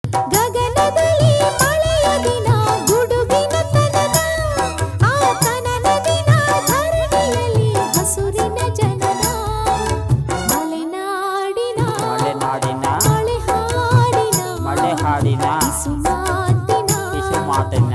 ಗಗನದಲ್ಲಿ ಮಳೆಯ ದಿನ ಗುಡುಗಿನ ತನನ ಆ ತನನ ದಿನ ಧರಣಿಯಲ್ಲಿ ಹಸುರಿನ ಜನನ ಮಲೆನಾಡಿನ ಮಳೆ ಹಾಡಿನ ಮಳೆ ಹಾಡಿನ ಕಿಸುಮಾತಿನ ಕಿಸುಮಾತಿನ